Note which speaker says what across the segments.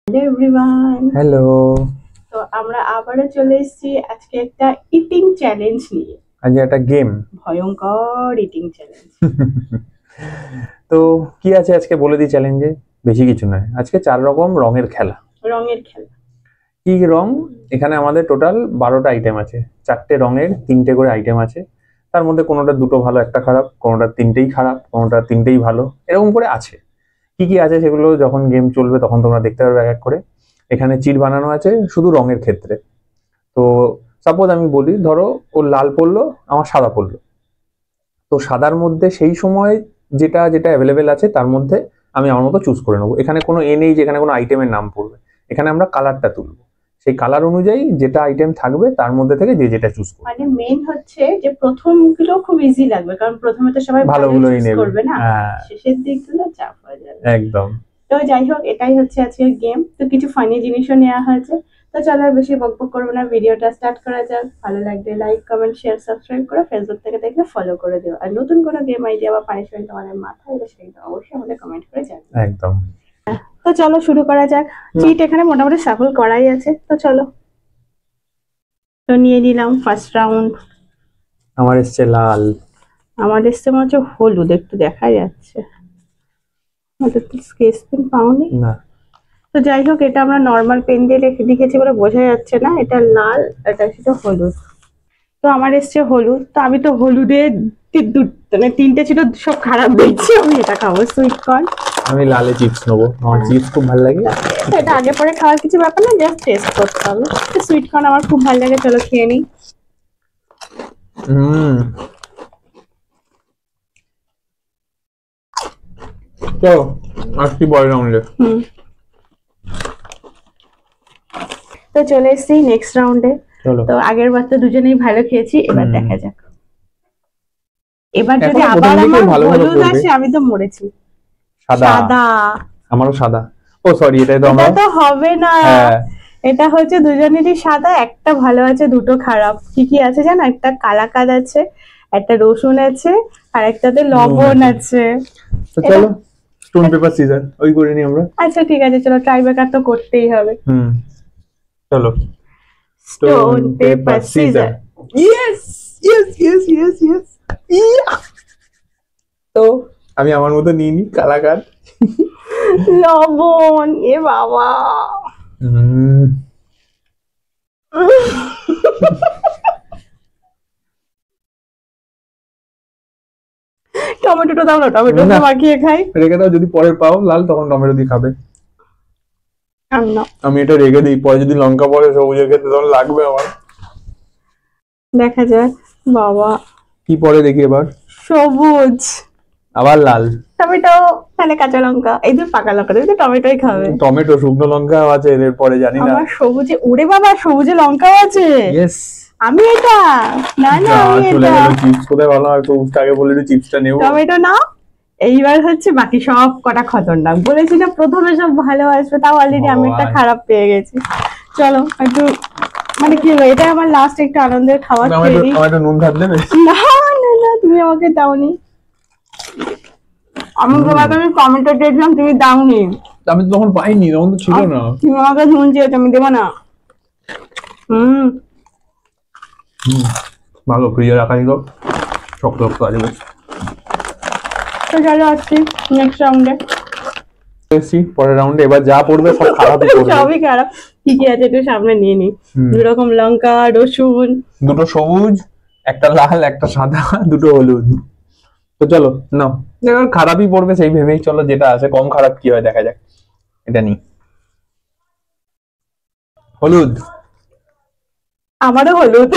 Speaker 1: Hello everyone.
Speaker 2: Hello.
Speaker 1: তো আমরা আবারও চলে এসেছি আজকে একটা ইটিং চ্যালেঞ্জ নিয়ে।
Speaker 2: আজ একটা গেম।
Speaker 1: ভয়ঙ্কর ইটিং চ্যালেঞ্জ।
Speaker 2: তো কি আছে আজকে বলে দিই চ্যালেঞ্জে। বেশি কিছু নয়, আজকে 4 রকম রঙের খেলা।
Speaker 1: রঙের খেলা।
Speaker 2: কি রং? এখানে আমাদের টোটাল 12টা আইটেম আছে। 4টে রঙের 3টে করে আইটেম আছে। তার মধ্যে কোনোটা দুটো ভালো একটা খারাপ, কোনোটা তিনটেই খারাপ, কোনোটা তিনটেই ভালো, এরকম করে আছে। কি কি আছে সেগুলো যখন গেম চলবে তখন তোমরা দেখতে পারবে এক এক করে। এখানে চিট বানানো আছে শুধু রঙের ক্ষেত্রে। তো সাপোজ আমি বলি, ধরো ওর লাল পড়লো, আমার সাদা পড়লো। তো সাদার মধ্যে সেই সময় যেটা যেটা অ্যাভেলেবেল আছে তার মধ্যে আমি আমার মতো চুজ করে নেবো। এখানে কোনো নেই যে এখানে কোনো আইটেমের নাম পড়বে। এখানে আমরা কালারটা তুলবো, সেই কালার অনুযায়ী যেটা আইটেম থাকবে তার মধ্যে থেকে যে যেটা চুজ করবে।
Speaker 1: মানে মেইন হচ্ছে যে প্রথমগুলো খুব ইজি লাগবে, কারণ প্রথমে তো সবাই
Speaker 2: ভালোগুলোই
Speaker 1: চুজ
Speaker 2: নেবে।
Speaker 1: করবে না,
Speaker 2: হ্যাঁ,
Speaker 1: শেষের দিকগুলো চাপ হয়ে যাবে
Speaker 2: একদম।
Speaker 1: তো যাই হোক, এটাই হচ্ছে আজকের গেম। তো কিছু ফানি জিনিসও নেওয়া হয়েছে। তো চলো আর বেশি বকবক করবো না, ভিডিওটা স্টার্ট করা যাক। ভালো লাগলে লাইক, কমেন্ট, শেয়ার, সাবস্ক্রাইব করে ফেসবুক থেকে দেখলে ফলো করে দিও। আর নতুন কোনো গেম আইডিয়া বা পানিশমেন্ট তোমাদের মাথায় এলে সেটা অবশ্যই আমাদের কমেন্ট করে জানাও।
Speaker 2: একদম।
Speaker 1: তো চলো শুরু করা যাক। চিট এখানে মোটামুটি সাফল করাই আছে, তো চলো। তো নিয়ে নিলাম ফার্স্ট রাউন্ড।
Speaker 2: আমার এসছে লাল।
Speaker 1: আমার এসছে মনে হচ্ছে হলুদ, একটু দেখা যাচ্ছে। স্কেচ পেন পাওনি
Speaker 2: না,
Speaker 1: তো যাই হোক, এটা আমরা নর্মাল পেন দিয়ে লিখেছি বলে বোঝা যাচ্ছে না এটা লাল, এটা ছিল হলুদ। তো আমার এসছে হলুদ, তো আমি তো হলুদে মানে তিনটে ছিল সব খারাপ দেখছি, আমি এটা খাবো সুইট কর্ন।
Speaker 2: আমি লালে চিপস নেবো, আমার চিপস খুব ভালো লাগে।
Speaker 1: এটা আগে পরে খাওয়ার কিছু ব্যাপার না, জাস্ট টেস্ট করতে হবে। সুইট কর্ন আমার খুব ভালো লাগে, চলো খেয়ে নিই।
Speaker 2: তো আসছি পরের রাউন্ডে।
Speaker 1: তো চলে এসেছি নেক্সট রাউন্ডে। তো আগের বার তো দুজনেই ভালো খেয়েছি, এবার দেখা যাক। এবার যদি আবার আমার হলুদ আসে আমি তো মরেছি। সাদা।
Speaker 2: আমারও সাদা। ও সরি, এটাই তো আমরা।
Speaker 1: এটা তো হবে না। এটা হচ্ছে দুজনেরই সাদা, একটা ভালো আছে দুটো খারাপ। কি কি আছে জানো? একটা কালাকাদ আছে, একটা রসুন আছে, আর একটাতে লবণ আছে।
Speaker 2: তো চলো স্টোন পেপার সিজার ওই করে নি আমরা।
Speaker 1: আচ্ছা ঠিক আছে, চলো ট্রাই বেকার তো করতেই হবে।
Speaker 2: চলো stone paper scissor. Yes yes yes yes yes. তো আমি আমার মতো নিয়ে নি কালাকাদ।
Speaker 1: লবণ, এ বাবা। টমেটোটা দাও না, টমেটো মাখিয়ে খাই।
Speaker 2: রেখে দাও, যদি পরে পাও লাল তখন টমেটো দিয়ে খাবে। আমি এটা রেখে দিই, পরে যদি লঙ্কা পরে সবুজের ক্ষেত্রে তখন লাগবে আমার।
Speaker 1: দেখা যাক। বাবা
Speaker 2: কি পরে দেখি এবার।
Speaker 1: সবুজ,
Speaker 2: আবার লাল।
Speaker 1: টমেটো, তাহলে কাঁচা লঙ্কা, এই যে পাকা লঙ্কা, তুমি তো টমেটোই খাবে।
Speaker 2: টমেটো, শুকনো লঙ্কা আছে এর পরে, জানি না।
Speaker 1: আমার সবুজে, ওরে বাবা সবুজে লঙ্কাও আছে।
Speaker 2: ইয়েস।
Speaker 1: আমি এটা না না, আমি এটা
Speaker 2: চিপস কোথায় ভালো হয়, সবুজটা আগে বলে দিই, চিপসটা নেব।
Speaker 1: টমেটো নাও। এইবার হচ্ছে বাকি সব কটা খতরনাক। বলেছি না প্রথমে সব ভালো আসবে, তাও অলরেডি আমি একটা খারাপ পেয়ে গেছি। চলো একটু, মানে কি হলো, এটা আমার লাস্ট একটু আনন্দের খাওয়া।
Speaker 2: একটা নুন ধার দেবে?
Speaker 1: না না না, তুমি আমাকে দাওনি। আমি তোমাকে আমি কমেন্টে দেখলাম তুমি দাওনি।
Speaker 2: আমি তো তখন পাইনি, তখন তো ছিল না।
Speaker 1: তুমি আমাকে নুন চেয়েছো, আমি দেবো না।
Speaker 2: ভালো ফ্রিজে রাখা ছিল, শক্ত শক্ত আছে বেশ।
Speaker 1: তো চলো আসছি নেক্সট রাউন্ডে।
Speaker 2: পরের রাউন্ডে এবার যা পড়বে সব খারাপই পড়বে।
Speaker 1: সবই খারাপ। কি কি আছে একটু সামনে নিয়ে নি। দু রকম লঙ্কা, রসুন,
Speaker 2: দুটো সবুজ, একটা লাল, একটা সাদা, দুটো হলুদ। তো চলো নাও, এবার খারাপই পড়বে সেই ভেবেই চলো, যেটা আছে কম খারাপ কি হয় দেখা যাক। এটা নি হলুদ।
Speaker 1: আমারও হলুদ।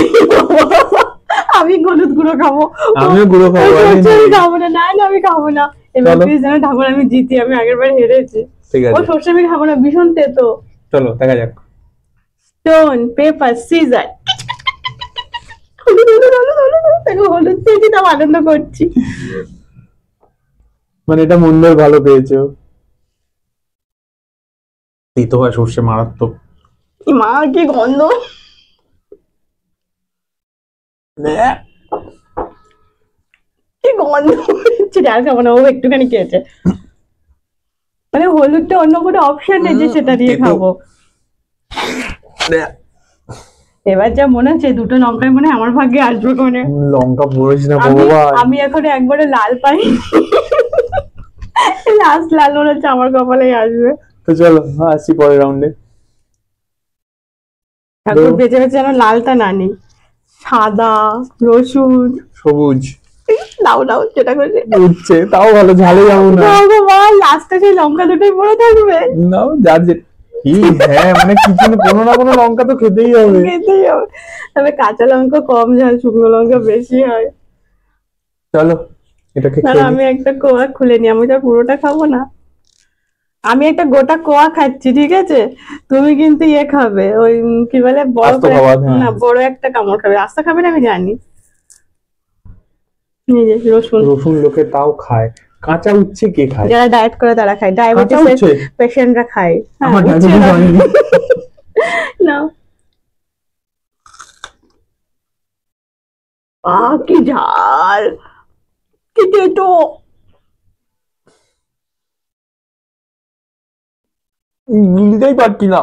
Speaker 1: আমি হলুদ গুঁড়ো খাবো।
Speaker 2: আমিও গুঁড়ো খাবো।
Speaker 1: আমি খাবো না, না না আমি খাবো না। এবার প্লিজ যেন ঠাকুর আমি জিতি, আমি আগের বার হেরেছি।
Speaker 2: ঠিক আছে,
Speaker 1: ও সর্ষে আমি খাবো না, ভীষণ তেতো।
Speaker 2: চলো দেখা যাক।
Speaker 1: Stone paper scissor. হলুদ পেয়েছি, তাও আনন্দ করছি।
Speaker 2: মানে এটা মন্দের ভালো পেয়েছো। তিতো হয় সর্ষে, মারাত্মক।
Speaker 1: মা কি গন্ধ। কি গন্ধ। আর খাবো না, ও একটুখানি খেয়েছে। মানে হলুদটা অন্য কোনো অপশন নেই যে সেটা দিয়ে খাবো। এবার যা মনে হচ্ছে দুটো লঙ্কায় মনে হয় আমার ভাগ্যে আসবে কোনে।
Speaker 2: লঙ্কা পড়েছি না ভগবান,
Speaker 1: আমি এখন একবারে লাল পাই, লাস্ট লাল মনে হচ্ছে আমার কপালেই আসবে।
Speaker 2: তো চলো আসছি পরের রাউন্ডে।
Speaker 1: ঠাকুর বেঁচে বেঁচে যেন লালটা না নেই, সাদা, রসুন,
Speaker 2: সবুজ
Speaker 1: নাও নাও যেটা করছে
Speaker 2: উঠছে, তাও ভালো, ঝালে যাবো না।
Speaker 1: ভগবান লাস্টে সেই লঙ্কা দুটোই পড়ে থাকবে।
Speaker 2: নাও যার যে হ্যাঁ মানে কিছু না, কোনো না কোনো লঙ্কা তো খেতেই হবে।
Speaker 1: খেতেই হবে, তবে কাঁচা লঙ্কা কম ঝাল, শুকনো লঙ্কা বেশি হয়।
Speaker 2: চলো এটাকে
Speaker 1: আমি একটা কোয়া খুলে নি, আমি তো পুরোটা খাবো না। আমি একটা গোটা কোয়া খাচ্ছি, ঠিক আছে? তুমি কিন্তু ইয়ে খাবে, ওই কি বলে বড় করে, না বড় একটা কামড় খাবে, আস্তে খাবে না আমি জানি। এই যে রসুন,
Speaker 2: রসুন লোকে তাও খায়, কাঁচা উচ্ছে কে খায়?
Speaker 1: যারা ডায়েট করে তারা খায়, ডায়াবেটিস পেশেন্টরা খায়।
Speaker 2: আমার ডায়াবেটিস হয়নি।
Speaker 1: না কি ঝাল, কি তেতো।
Speaker 2: নিতেই পারছি না।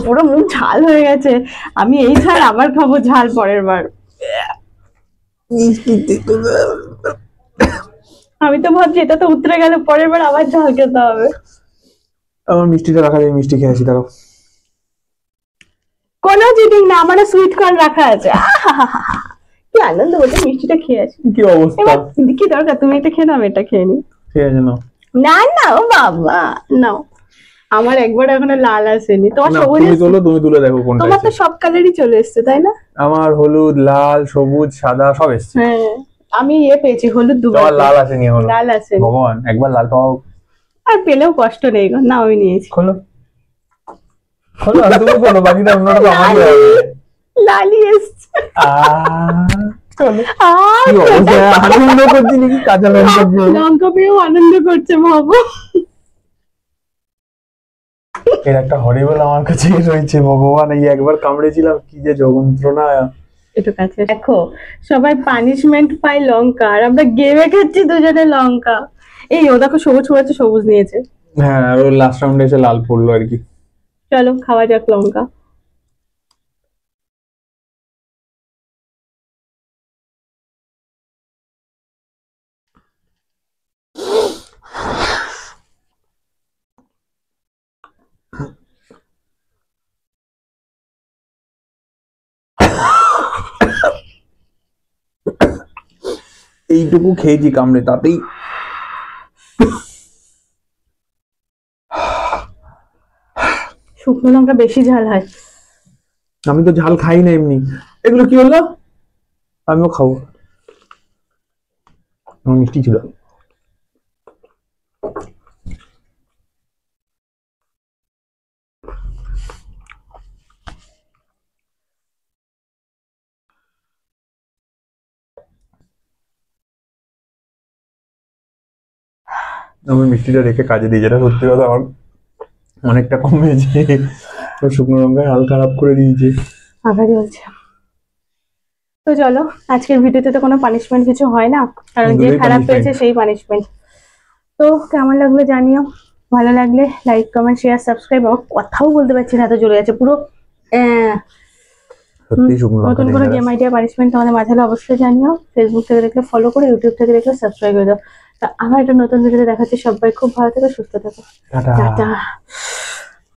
Speaker 1: পুরো মুখ ঝাল হয়ে গেছে। আমি এই ঝাল আবার খাবো ঝাল পরের বার। আমি তো ভাবছি এটা তো উতরে গেলে পরের বার আবার ঝাল খেতে হবে।
Speaker 2: আমার মিষ্টিটা রাখা যায়, মিষ্টি খেয়ে আসি দাঁড়াও।
Speaker 1: কোনো চিটিং না, আমার সুইট কর্ন রাখা আছে। কি আনন্দ বলছে, মিষ্টিটা খেয়ে আসি।
Speaker 2: কি অবস্থা,
Speaker 1: কি দরকার, তুমি একটা খেয়ে নাও, এটা খেয়ে নি।
Speaker 2: ঠিক আছে নাও।
Speaker 1: না না ও বাবা নাও, আমার একবার এখনো লাল আসেনি। তোমার সবুজ,
Speaker 2: তুমি তুলে দেখো কোনটা।
Speaker 1: তোমার তো সব কালারই চলে এসছে তাই না?
Speaker 2: আমার হলুদ, লাল, সবুজ, সাদা সব এসছে।
Speaker 1: হ্যাঁ আমি পেয়েছি হলুদ দুবার,
Speaker 2: লাল আসেনি এখনো।
Speaker 1: লাল আসেনি।
Speaker 2: ভগবান একবার লাল পাও,
Speaker 1: আর পেলেও কষ্ট নেই গো। না আমি নিয়েছি।
Speaker 2: খোলো খোলো, আর তুমি খোলো, বাকিটা অন্যটা তো আমারই হবে।
Speaker 1: লালি এসছে।
Speaker 2: চলো কি অবস্থা, আনন্দ করছি নাকি কাঁচা লঙ্কা দিয়ে?
Speaker 1: লঙ্কা পেয়েও আনন্দ করছে ভাবো।
Speaker 2: এর একটা হরিবল আমার কাছে রয়েছে, ভগবান এই একবার কামড়েছিলাম, কি যে যন্ত্রণা।
Speaker 1: একটু কাছে দেখো, সবাই পানিশমেন্ট পায় লঙ্কা, আর আমরা গেমে খাচ্ছি দুজনে লঙ্কা। এই ও দেখো সবুজ পড়েছে, সবুজ নিয়েছে।
Speaker 2: হ্যাঁ আর ওর লাস্ট রাউন্ডে এসে লাল পড়লো আর কি।
Speaker 1: চলো খাওয়া যাক লঙ্কা।
Speaker 2: এইটুকু খেয়েছি কামড়ে, তাতেই
Speaker 1: শুকনো লঙ্কা বেশি ঝাল হয়।
Speaker 2: আমি তো ঝাল খাই না এমনি। এগুলো কি হলো, আমিও খাবো। মিষ্টি ছিল। আমি মিষ্টিটা রেখে কাজে দিই, যেটা সত্যি কথা আমার অনেকটা কমেছে। শুকনো লঙ্কায় হাল খারাপ করে দিয়েছে।
Speaker 1: আবার বলছে। তো চলো আজকের ভিডিওতে তো কোনো পানিশমেন্ট কিছু হয় না, কারণ যে খারাপ পেয়েছে সেই পানিশমেন্ট। তো কেমন লাগলো জানিও, ভালো লাগলে লাইক কমেন্ট শেয়ার সাবস্ক্রাইব। আমার কথাও বলতে পারছি না, এত চলে যাচ্ছে পুরো। নতুন কোনো গেম আইডিয়া পানিশমেন্ট তোমাদের মাঝে হলে অবশ্যই জানিও। ফেসবুক থেকে দেখলে ফলো করে, ইউটিউব থেকে দেখলে সাবস্ক্রাইব করে দাও। তা আমার একটা নতুন ভিডিওতে দেখাচ্ছি। সবাই খুব ভালো থেকো, সুস্থ থেকো, টাটা।